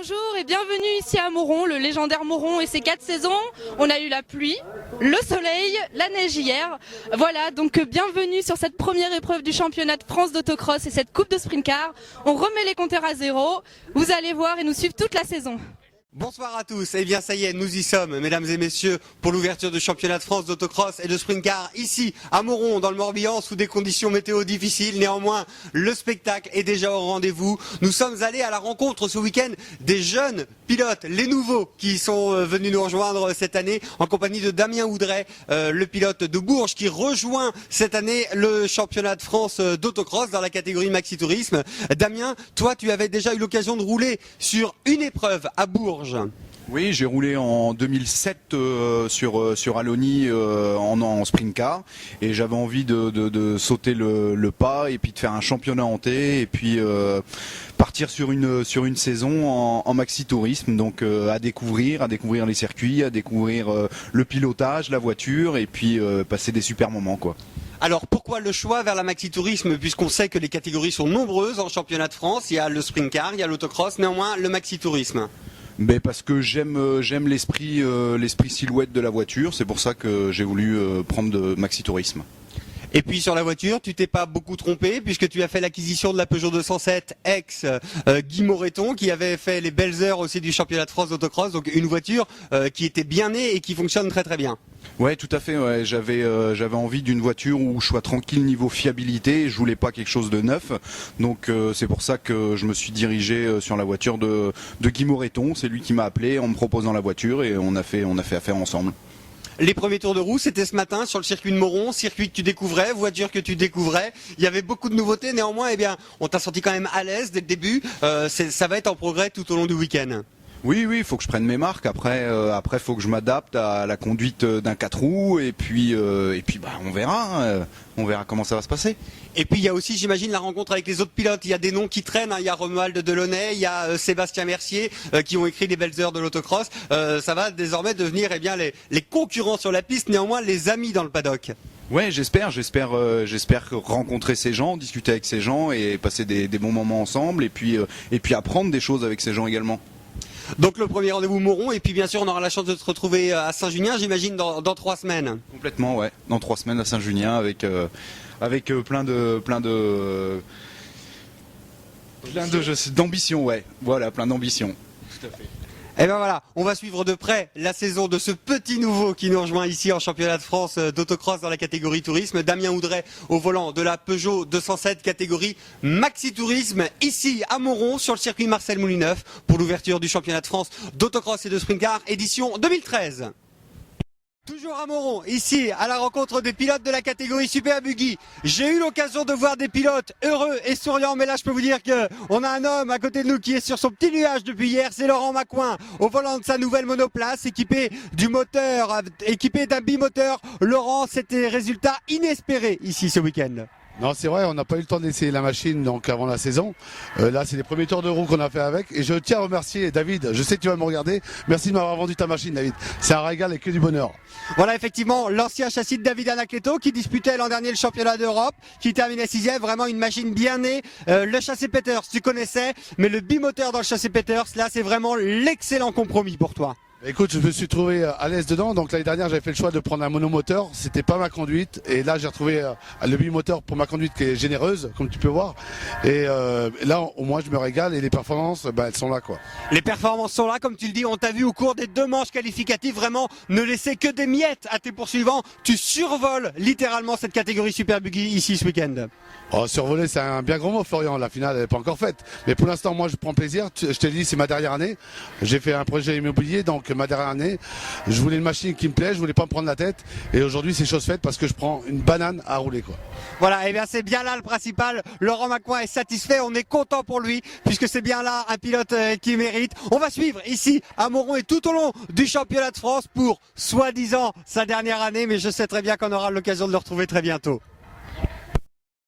Bonjour et bienvenue ici à Moron, le légendaire Moron et ses 4 saisons. On a eu la pluie, le soleil, la neige hier. Voilà, donc bienvenue sur cette première épreuve du championnat de France d'autocross et cette coupe de sprint car. On remet les compteurs à zéro. Vous allez voir et nous suivre toute la saison. Bonsoir à tous, eh bien ça y est, nous y sommes, mesdames et messieurs, pour l'ouverture du championnat de France d'autocross et de sprint car, ici à Moron, dans le Morbihan, sous des conditions météo difficiles. Néanmoins, le spectacle est déjà au rendez-vous. Nous sommes allés à la rencontre ce week-end des jeunes pilotes, les nouveaux, qui sont venus nous rejoindre cette année, en compagnie de Damien Oudret, le pilote de Bourges, qui rejoint cette année le championnat de France d'autocross dans la catégorie Maxi Tourisme. Damien, toi tu avais déjà eu l'occasion de rouler sur une épreuve à Bourges. Oui, j'ai roulé en 2007 sur Aloni en sprint car et j'avais envie de sauter le pas et puis de faire un championnat hanté et puis partir sur une saison en maxi tourisme, donc à découvrir les circuits, à découvrir le pilotage, la voiture et puis passer des super moments quoi. Alors pourquoi le choix vers la maxi tourisme, puisqu'on sait que les catégories sont nombreuses en championnat de France, il y a le sprint car, il y a l'autocross, néanmoins le maxi tourisme. Mais parce que j'aime l'esprit silhouette de la voiture, c'est pour ça que j'ai voulu prendre de maxi tourisme. Et puis sur la voiture, tu t'es pas beaucoup trompé puisque tu as fait l'acquisition de la Peugeot 207 ex Guy Moreton qui avait fait les belles heures aussi du championnat de France d'autocross, donc une voiture qui était bien née et qui fonctionne très très bien. Ouais, tout à fait. Ouais. J'avais envie d'une voiture où je sois tranquille niveau fiabilité. Je voulais pas quelque chose de neuf, donc c'est pour ça que je me suis dirigé sur la voiture de Guy Moreton. C'est lui qui m'a appelé en me proposant la voiture et on a fait affaire ensemble. Les premiers tours de roue, c'était ce matin sur le circuit de Moron, circuit que tu découvrais, voiture que tu découvrais. Il y avait beaucoup de nouveautés, néanmoins, eh bien, on t'a senti quand même à l'aise dès le début. Ça va être en progrès tout au long du week-end. Oui, il faut que je prenne mes marques. Après, faut que je m'adapte à la conduite d'un 4 roues et puis, on verra comment ça va se passer. Et puis il y a aussi, j'imagine, la rencontre avec les autres pilotes. Il y a des noms qui traînent. Il y a Romuald Delaunay, il y a Sébastien Mercier qui ont écrit les belles heures de l'autocross. Ça va désormais devenir les concurrents sur la piste, néanmoins les amis dans le paddock. Ouais, j'espère rencontrer ces gens, discuter avec ces gens et passer des bons moments ensemble et puis apprendre des choses avec ces gens également. Donc le premier rendez-vous Moron et puis bien sûr on aura la chance de se retrouver à Saint-Junien, j'imagine dans 3 semaines. Complètement, ouais, dans 3 semaines à Saint-Junien avec plein d'ambition, ouais, voilà, plein d'ambition. Tout à fait. Et ben voilà, on va suivre de près la saison de ce petit nouveau qui nous rejoint ici en championnat de France d'autocross dans la catégorie tourisme. Damien Oudret au volant de la Peugeot 207 catégorie Maxi Tourisme ici à Moron sur le circuit Marcel Moulineuf pour l'ouverture du championnat de France d'autocross et de sprint car édition 2013. Toujours à Moron, ici à la rencontre des pilotes de la catégorie Super Buggy. J'ai eu l'occasion de voir des pilotes heureux et souriants, mais là je peux vous dire qu'on a un homme à côté de nous qui est sur son petit nuage depuis hier, c'est Laurent Macouin, au volant de sa nouvelle monoplace, équipé d'un bimoteur. Laurent, c'était résultat inespéré ici ce week-end. Non, c'est vrai, on n'a pas eu le temps d'essayer la machine donc avant la saison. Là, c'est les premiers tours de roue qu'on a fait avec. Et je tiens à remercier David, je sais que tu vas me regarder. Merci de m'avoir vendu ta machine, David. C'est un régal et que du bonheur. Voilà, effectivement, l'ancien châssis de David Anacleto qui disputait l'an dernier le championnat d'Europe, qui terminait 6e, vraiment une machine bien née. Le châssis Peters, tu connaissais, mais le bimoteur dans le châssis Peters, là, c'est vraiment l'excellent compromis pour toi. Écoute, je me suis trouvé à l'aise dedans. Donc l'année dernière, j'avais fait le choix de prendre un monomoteur. C'était pas ma conduite. Et là, j'ai retrouvé le bimoteur pour ma conduite qui est généreuse, comme tu peux voir. Et là, au moins, je me régale. Et les performances, elles sont là, quoi. Les performances sont là, comme tu le dis. On t'a vu au cours des 2 manches qualificatives. Vraiment, ne laisser que des miettes à tes poursuivants. Tu survoles littéralement cette catégorie Super Buggy ici ce week-end. Oh, survoler, c'est un bien gros mot, Florian. La finale, elle n'est pas encore faite. Mais pour l'instant, moi, je prends plaisir. Je te le dis, c'est ma dernière année. J'ai fait un projet immobilier, donc ma dernière année. Je voulais une machine qui me plaît, je voulais pas me prendre la tête. Et aujourd'hui, c'est chose faite parce que je prends une banane à rouler, quoi. Voilà, et bien c'est bien là le principal. Laurent Macouin est satisfait, on est content pour lui, puisque c'est bien là un pilote qui mérite. On va suivre ici à Moron et tout au long du championnat de France pour, soi-disant, sa dernière année. Mais je sais très bien qu'on aura l'occasion de le retrouver très bientôt.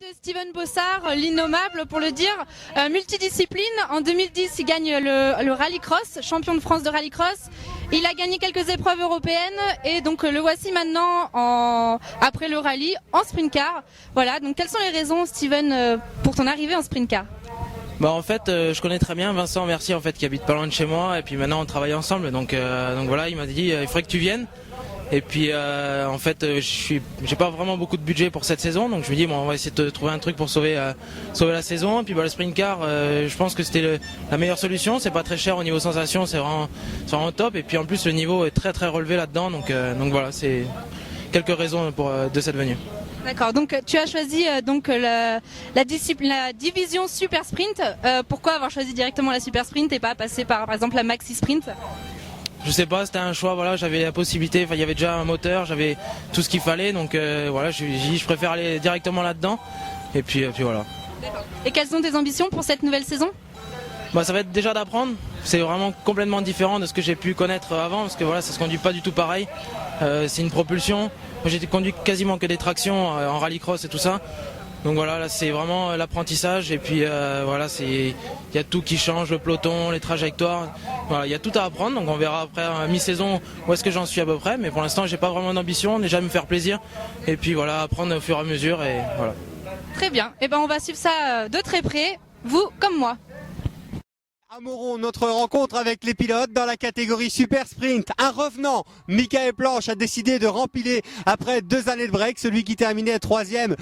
De Steven Bossard, l'innommable pour le dire, multidiscipline. En 2010, il gagne le rallycross, champion de France de rallycross. Il a gagné quelques épreuves européennes et donc le voici maintenant après le rallye en sprint car. Voilà, donc quelles sont les raisons, Steven, pour ton arrivée en sprint car? Bah en fait je connais très bien Vincent Mercier en fait qui habite pas loin de chez moi et puis maintenant on travaille ensemble donc voilà il m'a dit il faudrait que tu viennes et puis en fait j'ai pas vraiment beaucoup de budget pour cette saison donc je me dis bon on va essayer de trouver un truc pour sauver la saison et puis le sprint car je pense que c'était la meilleure solution, c'est pas très cher au niveau sensation, c'est vraiment top et puis en plus le niveau est très très relevé là-dedans donc voilà c'est quelques raisons de cette venue. D'accord, donc tu as choisi la division Super Sprint. Pourquoi avoir choisi directement la Super Sprint et pas passer par exemple la Maxi Sprint? Je sais pas, c'était un choix, voilà, j'avais la possibilité, il y avait déjà un moteur, j'avais tout ce qu'il fallait, donc voilà, je préfère aller directement là-dedans, et puis voilà. Et quelles sont tes ambitions pour cette nouvelle saison? Bah, ça va être déjà d'apprendre, c'est vraiment complètement différent de ce que j'ai pu connaître avant, parce que voilà, ça se conduit pas du tout pareil, c'est une propulsion, moi j'ai conduit quasiment que des tractions en rallycross et tout ça. Donc voilà, là c'est vraiment l'apprentissage et puis voilà, il y a tout qui change, le peloton, les trajectoires, voilà, il y a tout à apprendre. Donc on verra après à mi-saison où est-ce que j'en suis à peu près, mais pour l'instant j'ai pas vraiment d'ambition, déjà me faire plaisir et puis voilà, apprendre au fur et à mesure et voilà. Très bien, et on va suivre ça de très près, vous comme moi. À Moron, notre rencontre avec les pilotes dans la catégorie Super Sprint. Un revenant, Michael Planche, a décidé de rempiler après 2 années de break. Celui qui terminait 3e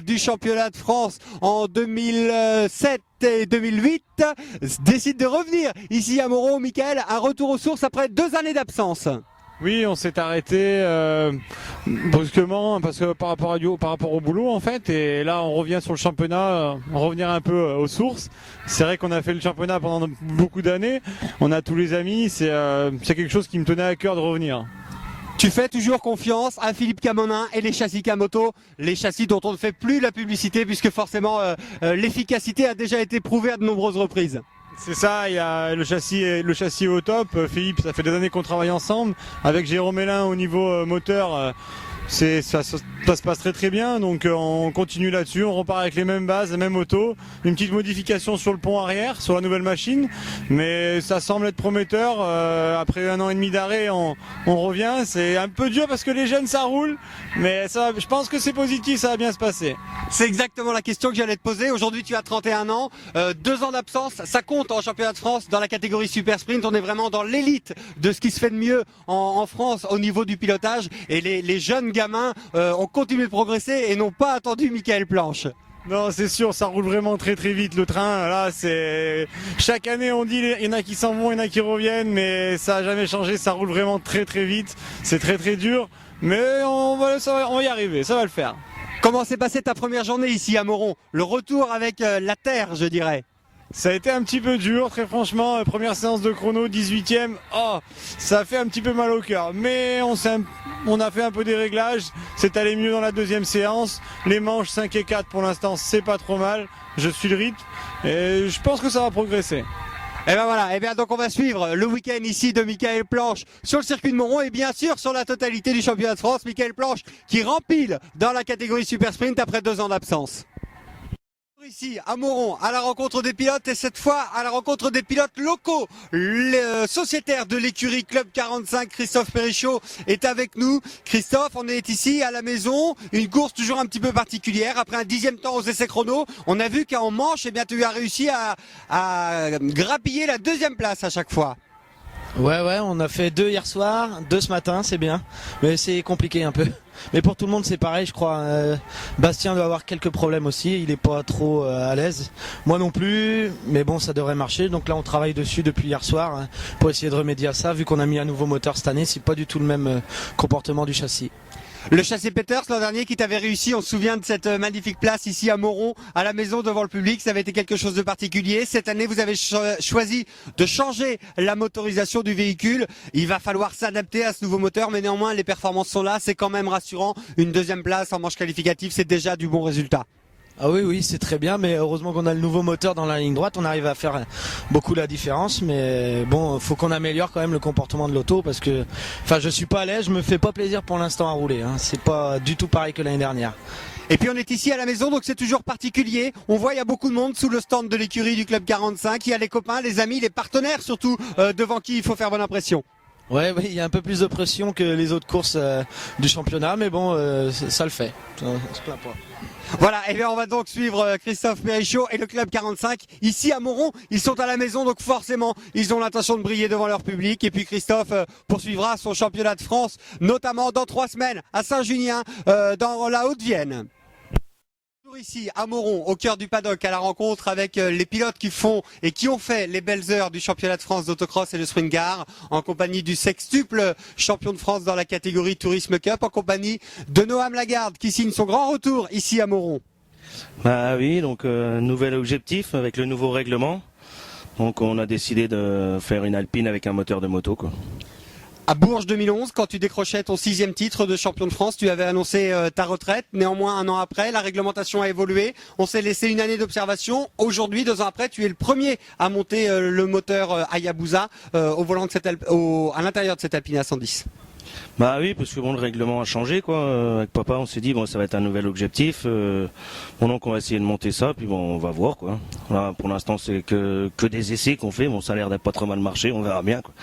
du championnat de France en 2007 et 2008 décide de revenir ici à Moron. Michael, un retour aux sources après 2 années d'absence. Oui, on s'est arrêté brusquement parce que par rapport au boulot en fait, et là on revient sur le championnat, on revenir un peu aux sources. C'est vrai qu'on a fait le championnat pendant beaucoup d'années, on a tous les amis, c'est quelque chose qui me tenait à cœur de revenir. Tu fais toujours confiance à Philippe Camonin et les châssis Kamoto, les châssis dont on ne fait plus la publicité puisque forcément l'efficacité a déjà été prouvée à de nombreuses reprises. C'est ça, il y a le châssis est au top. Philippe, ça fait des années qu'on travaille ensemble. Avec Jérôme Mélin au niveau moteur, ça se passe très très bien. Donc on continue là-dessus, on repart avec les mêmes bases, la même auto. Une petite modification sur le pont arrière, sur la nouvelle machine. Mais ça semble être prometteur. Après 1 an et demi d'arrêt, on revient. C'est un peu dur parce que les jeunes ça roule. Mais ça, je pense que c'est positif, ça va bien se passer. C'est exactement la question que j'allais te poser. Aujourd'hui, tu as 31 ans, 2 ans d'absence, ça compte en championnat de France dans la catégorie Super Sprint. On est vraiment dans l'élite de ce qui se fait de mieux en France au niveau du pilotage. Et les jeunes gamins ont continué de progresser et n'ont pas attendu Michael Planche. Non, c'est sûr, ça roule vraiment très très vite le train. Là, c'est chaque année on dit il y en a qui s'en vont, il y en a qui reviennent, mais ça n'a jamais changé. Ça roule vraiment très très vite. C'est très très dur, mais on va y arriver, ça va le faire. Comment s'est passée ta première journée ici à Moron? Le retour avec la terre, je dirais. Ça a été un petit peu dur, très franchement. Première séance de chrono, 18e. Oh, ça a fait un petit peu mal au cœur. Mais on a fait un peu des réglages. C'est allé mieux dans la 2e séance. Les manches 5 et 4 pour l'instant, c'est pas trop mal. Je suis le rythme et je pense que ça va progresser. Et ben voilà, et bien donc on va suivre le week-end ici de Michael Planche sur le circuit de Moron et bien sûr sur la totalité du championnat de France. Michael Planche qui rempile dans la catégorie Super Sprint après 2 ans d'absence. Ici à Moron, à la rencontre des pilotes et cette fois à la rencontre des pilotes locaux. Le sociétaire de l'écurie Club 45, Christophe Périchaud, est avec nous. Christophe, on est ici à la maison, une course toujours un petit peu particulière. Après un 10e temps aux essais chrono, on a vu qu'en manche, eh bien, tu as réussi à grappiller la 2e place à chaque fois. Ouais, on a fait 2 hier soir, 2 ce matin, c'est bien, mais c'est compliqué un peu. Mais pour tout le monde c'est pareil, je crois. Bastien doit avoir quelques problèmes aussi, il est pas trop à l'aise. Moi non plus, mais bon, ça devrait marcher. Donc là on travaille dessus depuis hier soir pour essayer de remédier à ça, vu qu'on a mis un nouveau moteur cette année, c'est pas du tout le même comportement du châssis. Le châssis Peters l'an dernier qui t'avait réussi, on se souvient de cette magnifique place ici à Moron, à la maison devant le public, ça avait été quelque chose de particulier. Cette année vous avez choisi de changer la motorisation du véhicule. Il va falloir s'adapter à ce nouveau moteur, mais néanmoins les performances sont là, c'est quand même rassurant. Une 2e place en manche qualificative, c'est déjà du bon résultat. Ah oui, c'est très bien, mais heureusement qu'on a le nouveau moteur dans la ligne droite, on arrive à faire beaucoup la différence, mais bon, faut qu'on améliore quand même le comportement de l'auto, parce que, je suis pas à l'aise, je me fais pas plaisir pour l'instant à rouler, c'est pas du tout pareil que l'année dernière. Et puis on est ici à la maison, donc c'est toujours particulier. On voit il y a beaucoup de monde sous le stand de l'écurie du Club 45, il y a les copains, les amis, les partenaires surtout, devant qui il faut faire bonne impression. Ouais, il y a un peu plus de pression que les autres courses du championnat, mais bon, ça le fait. On se plaint pas. Voilà, et bien on va donc suivre Christophe Périchaud et le Club 45 ici à Moron. Ils sont à la maison, donc forcément ils ont l'intention de briller devant leur public. Et puis Christophe poursuivra son championnat de France, notamment dans 3 semaines à Saint-Junien, dans la Haute-Vienne. Ici à Moron, au cœur du paddock, à la rencontre avec les pilotes qui font et qui ont fait les belles heures du championnat de France d'autocross et de sprint car, en compagnie du sextuple champion de France dans la catégorie Tourisme Cup, en compagnie de Noam Lagarde qui signe son grand retour ici à Moron. Bah oui, donc nouvel objectif avec le nouveau règlement. Donc on a décidé de faire une alpine avec un moteur de moto, quoi. À Bourges 2011, quand tu décrochais ton 6e titre de champion de France, tu avais annoncé ta retraite. Néanmoins, un an après, la réglementation a évolué. On s'est laissé une année d'observation. Aujourd'hui, 2 ans après, tu es le premier à monter le moteur Hayabusa au volant de à l'intérieur de cette Alpine A110. Bah oui, parce que bon, le règlement a changé, quoi. Avec papa, on s'est dit bon, ça va être un nouvel objectif. Bon, donc on va essayer de monter ça, puis bon, on va voir, quoi. Là, pour l'instant, c'est que des essais qu'on fait. Bon, ça a l'air d'être pas trop mal marché. On verra bien, quoi.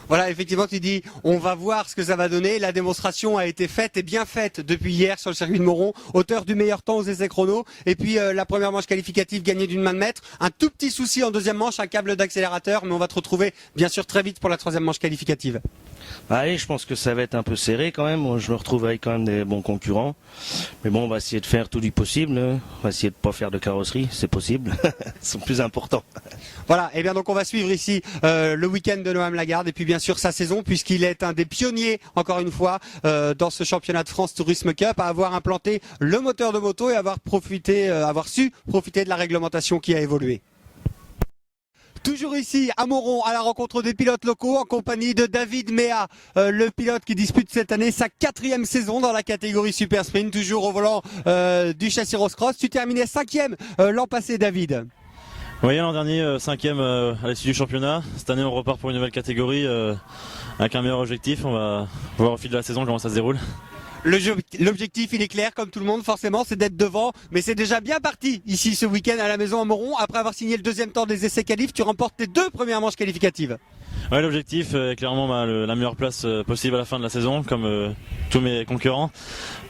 Voilà, effectivement, tu dis, on va voir ce que ça va donner. La démonstration a été faite et bien faite depuis hier sur le circuit de Moron, auteur du meilleur temps aux essais chrono. Et puis la première manche qualificative gagnée d'une main de maître. Un tout petit souci en deuxième manche, un câble d'accélérateur, mais on va te retrouver bien sûr très vite pour la 3e manche qualificative. Allez, je pense que ça va être un peu serré quand même. Moi, je me retrouve avec quand même des bons concurrents. Mais bon, on va essayer de faire tout du possible. On va essayer de pas faire de carrosserie, c'est possible. C'est le plus important. Voilà, et bien donc on va suivre ici le week-end de Noam Lagarde et puis bien sûr sa saison puisqu'il est un des pionniers, encore une fois, dans ce championnat de France Tourisme Cup à avoir implanté le moteur de moto et avoir su profiter de la réglementation qui a évolué. Toujours ici à Moron à la rencontre des pilotes locaux en compagnie de David Méa, le pilote qui dispute cette année sa 4e saison dans la catégorie Super Sprint, toujours au volant du châssis Roscross. Tu terminais 5e l'an passé, David. Oui, l'an dernier 5e à l'issue du championnat. Cette année on repart pour une nouvelle catégorie avec un meilleur objectif. On va voir au fil de la saison comment ça se déroule. L'objectif, il est clair, comme tout le monde, forcément, c'est d'être devant. Mais c'est déjà bien parti ici ce week-end à la maison à Moron. Après avoir signé le 2e temps des essais qualifs, tu remportes tes 2 premières manches qualificatives. Ouais, l'objectif est clairement la meilleure place possible à la fin de la saison, comme tous mes concurrents.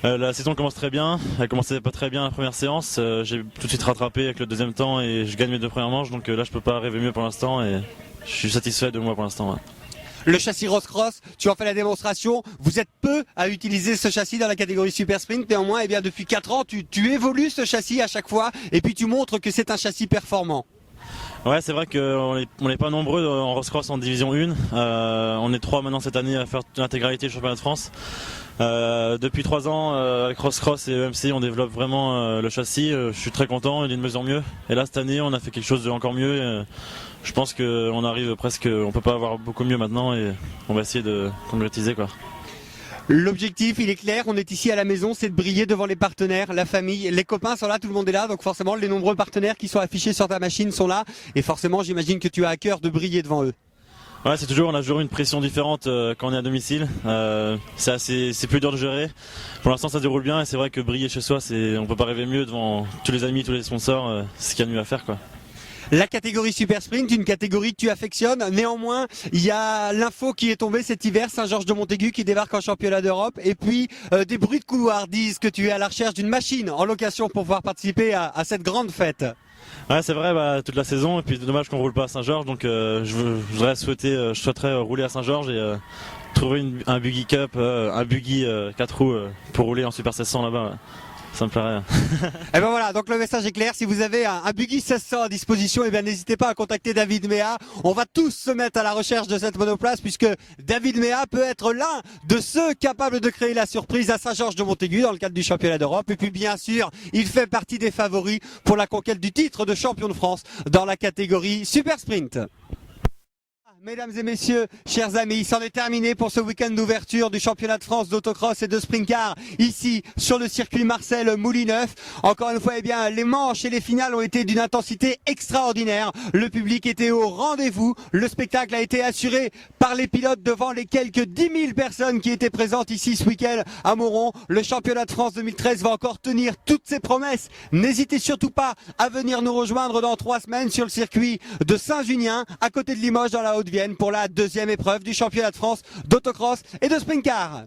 La saison commence très bien. Elle commençait pas très bien la première séance. J'ai tout de suite rattrapé avec le 2e temps et je gagne mes 2 premières manches. Donc là, je peux pas rêver mieux pour l'instant et je suis satisfait de moi pour l'instant. Ouais. Le châssis Roscross, tu en fais la démonstration. Vous êtes peu à utiliser ce châssis dans la catégorie Super Sprint. Néanmoins, eh bien, depuis 4 ans, tu évolues ce châssis à chaque fois et puis tu montres que c'est un châssis performant. Ouais, c'est vrai qu'on n'est pas nombreux en Roscross en division 1. On est 3 maintenant cette année à faire l'intégralité du championnat de France. Depuis 3 ans, avec Roscross et EMC, on développe vraiment le châssis. Je suis très content, il est de mieux en mieux. Et là, cette année, on a fait quelque chose d'encore mieux. Je pense qu'on arrive presque, on peut pas avoir beaucoup mieux maintenant et on va essayer de concrétiser, quoi. L'objectif, il est clair, on est ici à la maison, c'est de briller devant les partenaires, la famille, les copains sont là, tout le monde est là, donc forcément les nombreux partenaires qui sont affichés sur ta machine sont là, et forcément j'imagine que tu as à cœur de briller devant eux. Ouais, on a toujours une pression différente quand on est à domicile. C'est plus dur de gérer. Pour l'instant, ça se déroule bien et c'est vrai que briller chez soi, on peut pas rêver mieux devant tous les amis, tous les sponsors. C'est ce qu'il y a de mieux à faire, quoi. La catégorie Super Sprint, une catégorie que tu affectionnes. Néanmoins, il y a l'info qui est tombée cet hiver, Saint-Georges-de-Montaigu qui débarque en championnat d'Europe. Et puis, des bruits de couloir disent que tu es à la recherche d'une machine en location pour pouvoir participer à cette grande fête. Ouais, c'est vrai, toute la saison. Et puis, c'est dommage qu'on roule pas à Saint-Georges. Donc, je souhaiterais rouler à Saint-Georges et trouver un buggy cup, un buggy 4 roues pour rouler en Super 1600 là-bas. Ouais. Ça me plairait. Et ben voilà, donc le message est clair. Si vous avez un buggy 1600 à disposition, et bien n'hésitez pas à contacter David Méa. On va tous se mettre à la recherche de cette monoplace puisque David Méa peut être l'un de ceux capables de créer la surprise à Saint-Georges-de-Montaigu dans le cadre du championnat d'Europe. Et puis bien sûr, il fait partie des favoris pour la conquête du titre de champion de France dans la catégorie Super Sprint. Mesdames et messieurs, chers amis, c'en est terminé pour ce week-end d'ouverture du championnat de France d'autocross et de sprint car ici sur le circuit Marcel Moulineuf. Encore une fois, eh bien, les manches et les finales ont été d'une intensité extraordinaire. Le public était au rendez-vous. Le spectacle a été assuré par les pilotes devant les quelques 10 000 personnes qui étaient présentes ici ce week-end à Moron. Le championnat de France 2013 va encore tenir toutes ses promesses. N'hésitez surtout pas à venir nous rejoindre dans 3 semaines sur le circuit de Saint-Junien, à côté de Limoges dans la Haute-Vienne. viennent pour la deuxième épreuve du championnat de France d'autocross et de sprint car.